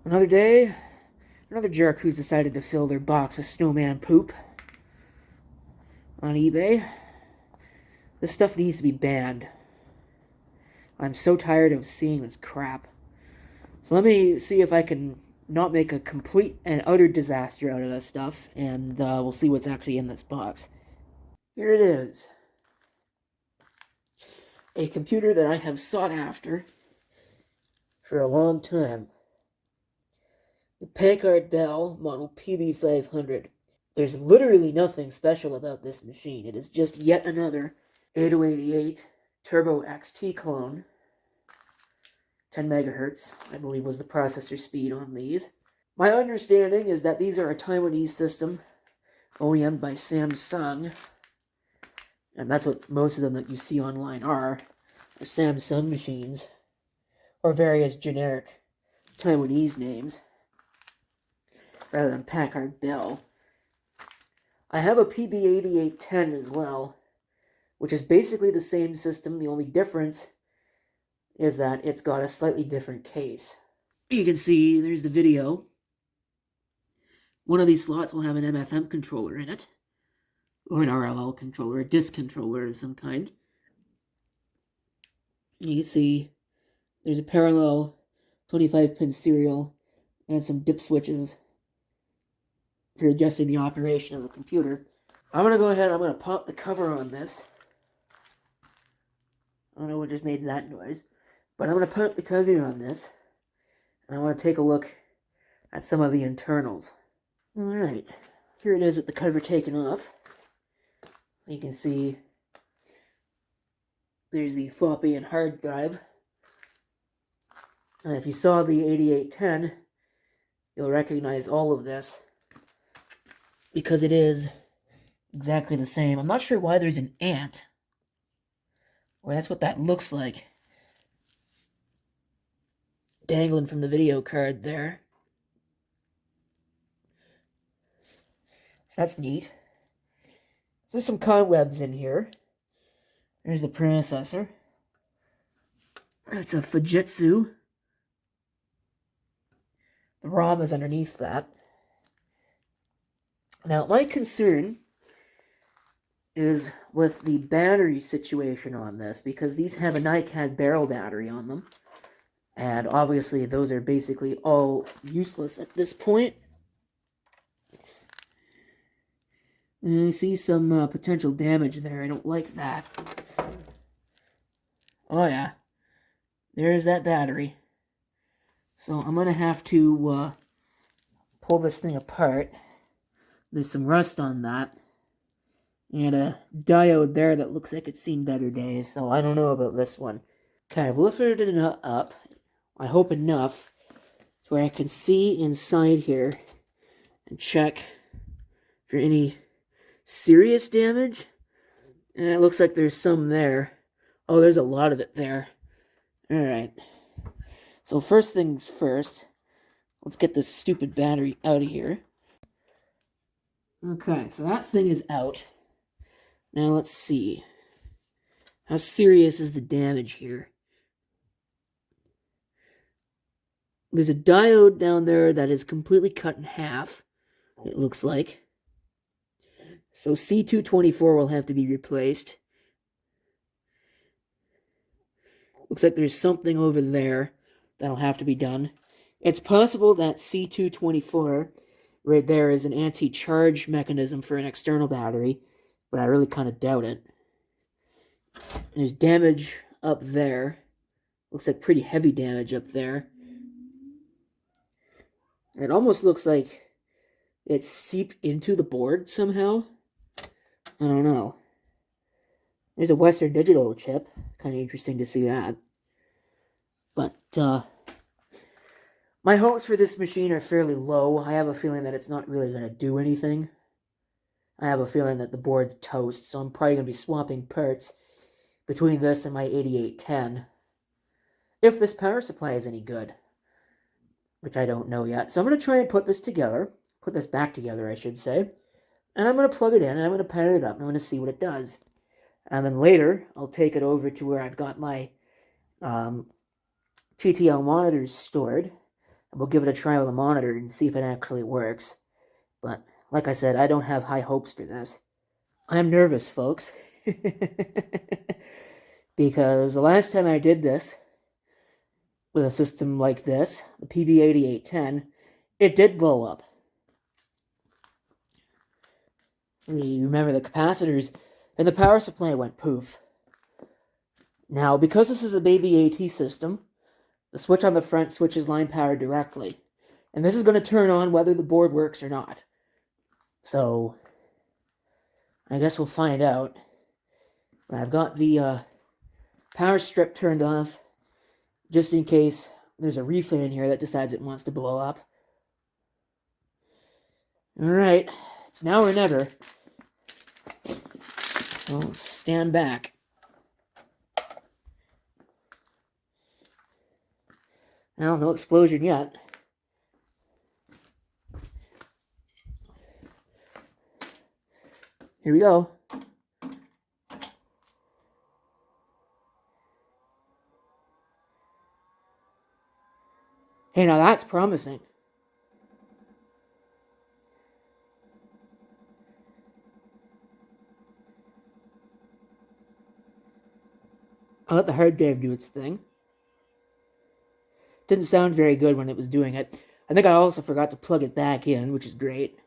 Another day, another jerk who's decided to fill their box with snowman poop on eBay. This stuff needs to be banned. I'm so tired of seeing this crap. So let me see if I can not make a complete and utter disaster out of this stuff, and we'll see what's actually in this box. Here it is. A computer that I have sought after for a long time. The Packard Bell model PB500. There's literally nothing special about this machine. It is just yet another 8088 Turbo XT clone. 10 megahertz, I believe, was the processor speed on these. My understanding is that these are a Taiwanese system, OEM by Samsung, and that's what most of them that you see online are Samsung machines, or various generic Taiwanese names, rather than Packard Bell. I have a PB8810 as well, which is basically the same system. The only difference is that it's got a slightly different case. You can see there's the video. One of these slots will have an MFM controller in it, or an RLL controller, a disk controller of some kind. You can see there's a parallel 25-pin serial and some dip switches for adjusting the operation of the computer. I'm going to go ahead, I'm going to pop the cover on this. I don't know what just made that noise. But I'm going to pop the cover on this, and I want to take a look at some of the internals. Alright, here it is with the cover taken off. You can see there's the floppy and hard drive. And if you saw the 8810, you'll recognize all of this, because it is exactly the same. I'm not sure why there's an ant, or that's what that looks like, dangling from the video card there. So that's neat. So there's some cobwebs in here. There's the processor. It's a Fujitsu. The ROM is underneath that. Now, my concern is with the battery situation on this, because these have a NiCad barrel battery on them. And obviously, those are basically all useless at this point. And I see some potential damage there. I don't like that. Oh yeah, there's that battery. So I'm going to have to pull this thing apart. There's some rust on that. And a diode there that looks like it's seen better days. So I don't know about this one. Okay, I've lifted it up. I hope enough to where I can see inside here and check for any serious damage. And it looks like there's some there. Oh, there's a lot of it there. Alright. So first things first, let's get this stupid battery out of here. Okay, so that thing is out. Now let's see. How serious is the damage here? There's a diode down there that is completely cut in half, it looks like. So C224 will have to be replaced. Looks like there's something over there that'll have to be done. It's possible that C224 right there is an anti-charge mechanism for an external battery, but I really kind of doubt it. There's damage up there. Looks like pretty heavy damage up there. It almost looks like it's seeped into the board somehow. I don't know. There's a Western Digital chip. Kind of interesting to see that. But, my hopes for this machine are fairly low. I have a feeling that it's not really going to do anything. I have a feeling that the board's toast, so I'm probably going to be swapping parts between this and my 8810. If this power supply is any good. Which I don't know yet. So I'm going to try and put this together. Put this back together, I should say. And I'm going to plug it in, and I'm going to power it up, and I'm going to see what it does. And then later, I'll take it over to where I've got my TTL monitors stored. we'll give it a try with a monitor and see if it actually works. But, like I said, I don't have high hopes for this. I'm nervous, folks. Because the last time I did this, with a system like this, the PB8810, it did blow up. You remember the capacitors and the power supply went poof. Now, because this is a baby AT system, the switch on the front switches line power directly. And this is going to turn on whether the board works or not. So, I guess we'll find out. I've got the power strip turned off, just in case there's a refan here that decides it wants to blow up. Alright, it's now or never. Well, stand back. Well, no explosion yet. Here we go. Hey, now that's promising. I'll let the hard drive do its thing. Didn't sound very good when it was doing it. I think I also forgot to plug it back in, which is great.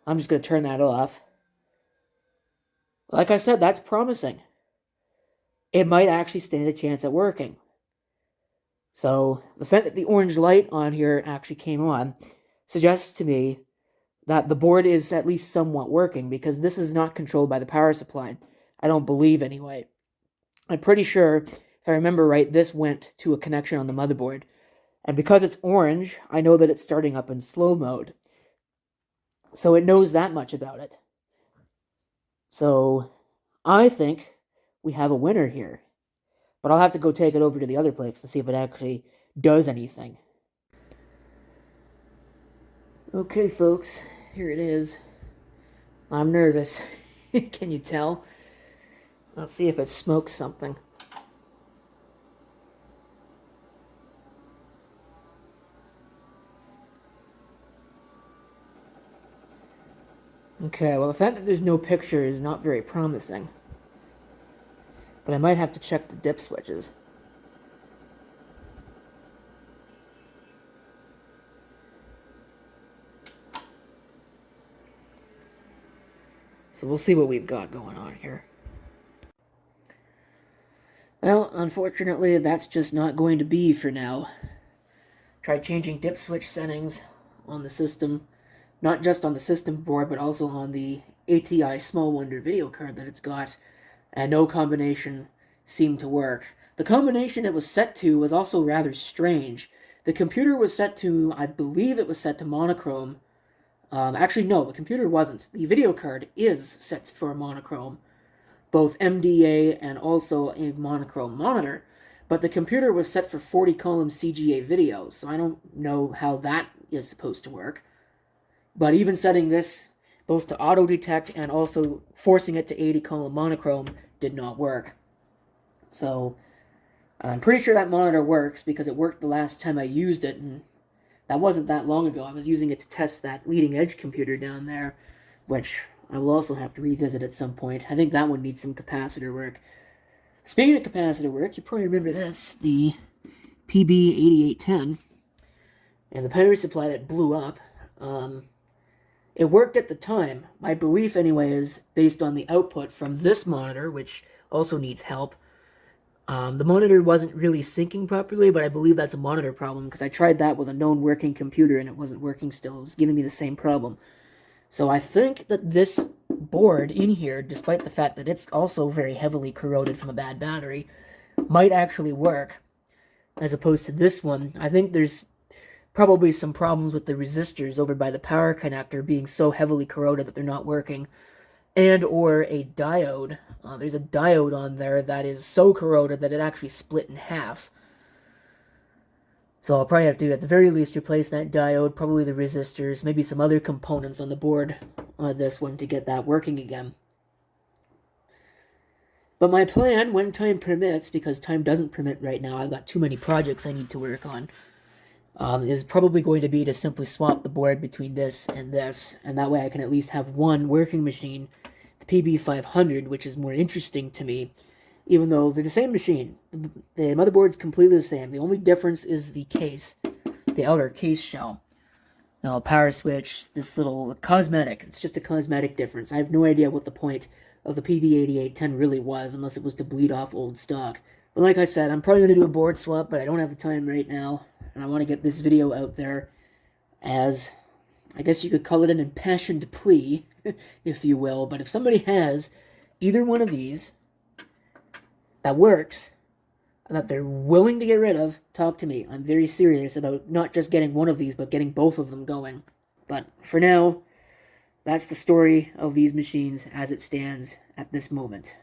I'm just going to turn that off. Like I said, that's promising. It might actually stand a chance at working. So, the fact that the orange light on here actually came on suggests to me that the board is at least somewhat working, because this is not controlled by the power supply. I don't believe, anyway. I'm pretty sure, if I remember right, this went to a connection on the motherboard. And because it's orange, I know that it's starting up in slow mode. So it knows that much about it. So, I think we have a winner here. But I'll have to go take it over to the other place to see if it actually does anything. Okay, folks, here it is. I'm nervous. Can you tell? Let's see if it smokes something. Okay, well, the fact that there's no picture is not very promising. But I might have to check the dip switches. So we'll see what we've got going on here. Well, unfortunately, that's just not going to be for now. Tried changing dip switch settings on the system, not just on the system board, but also on the ATI Small Wonder video card that it's got, and no combination seemed to work. The combination it was set to was also rather strange. The computer was set to, I believe it was set to monochrome. Actually, no, the computer wasn't. The video card is set for monochrome, both MDA and also a monochrome monitor, but the computer was set for 40-column CGA video, so I don't know how that is supposed to work. But even setting this both to auto-detect and also forcing it to 80-column monochrome did not work. So, I'm pretty sure that monitor works because it worked the last time I used it, and that wasn't that long ago. I was using it to test that leading-edge computer down there, which I will also have to revisit at some point. I think that one needs some capacitor work. Speaking of capacitor work, you probably remember this, the PB8810, and the power supply that blew up. It worked at the time. My belief, anyway, is based on the output from this monitor, which also needs help. The monitor wasn't really syncing properly, but I believe that's a monitor problem, because I tried that with a known working computer and it wasn't working still. It was giving me the same problem. So I think that this board in here, despite the fact that it's also very heavily corroded from a bad battery, might actually work, as opposed to this one. I think there's probably some problems with the resistors over by the power connector being so heavily corroded that they're not working, and or a diode. There's a diode on there that is so corroded that it actually split in half. So I'll probably have to, at the very least, replace that diode, probably the resistors, maybe some other components on the board on this one to get that working again. But my plan, when time permits, because time doesn't permit right now, I've got too many projects I need to work on, is probably going to be to simply swap the board between this, and that way I can at least have one working machine, the PB500, which is more interesting to me, even though they're the same machine. The motherboard's completely the same. The only difference is the case, the outer case shell. Now, a power switch, this little cosmetic, it's just a cosmetic difference. I have no idea what the point of the PB8810 really was, unless it was to bleed off old stock. But like I said, I'm probably going to do a board swap, but I don't have the time right now, and I want to get this video out there as, I guess you could call it an impassioned plea, if you will. But if somebody has either one of these that works, and that they're willing to get rid of, talk to me. I'm very serious about not just getting one of these, but getting both of them going. But for now, that's the story of these machines as it stands at this moment.